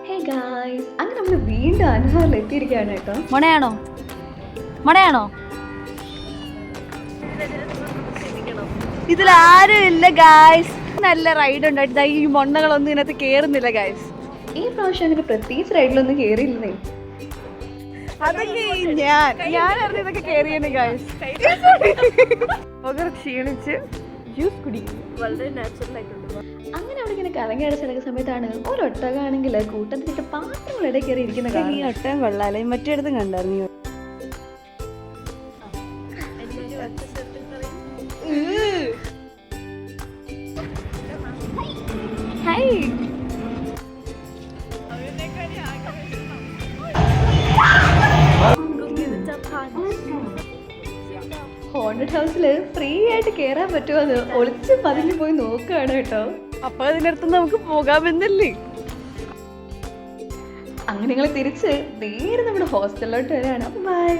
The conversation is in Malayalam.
ഹേ ഗായ്സ്, അങ്ങനെ നമ്മൾ വീണ്ടും അനുഹാറിൽ എത്തിയിരിക്കുകയാണ് കേട്ടോ. മണയാണോ മണയാണോ? ഇതിലാരും ഇല്ല ഗായ്സ്. നല്ല റൈഡ് ഉണ്ടായിട്ട് ഈ മൊണ്ണകളൊന്നും ഇതിനകത്ത് കേറുന്നില്ല ഗായ്സ്. ഈ പ്രാവശ്യം അങ്ങനെ പ്രത്യേകിച്ച് റൈഡിലൊന്നും കയറിയില്ലേ. അതൊക്കെ ഞാൻ അറിഞ്ഞതൊക്കെ കേറിയാണ് ഗായ്സ്. ക്ഷീണിച്ച് ജ്യൂസ് കുടിക്കുന്നു. വളരെ നാച്ചുറൽ ആയിട്ടുണ്ട്. അങ്ങനെ അവിടെ ഇങ്ങനെ കറങ്ങി അടച്ചിടക്കുന്ന സമയത്താണ് ഒരൊട്ടകാണെങ്കിൽ കൂട്ടത്തിട്ട് പാത്രങ്ങളുടെ കയറി ഇരിക്കുന്ന ഈ ഒട്ടകം കൊള്ളാല്ലേ, മറ്റേടത്തും കണ്ടായിരുന്നു. ഹോണ്ടഡ് ഹൗസിൽ ഫ്രീ ആയിട്ട് കേറാൻ പറ്റുമെന്ന് ഒളിച്ച് പതിഞ്ഞു പോയി നോക്കുകയാണ് കേട്ടോ. അപ്പൊ അതിനടുത്ത് നമുക്ക് പോകാമെന്നല്ലേ. അങ്ങനെ ഞങ്ങൾ തിരിച്ച് നേരെ നമ്മുടെ ഹോസ്റ്റലിലോട്ട് വരികയാണ്. ബൈ.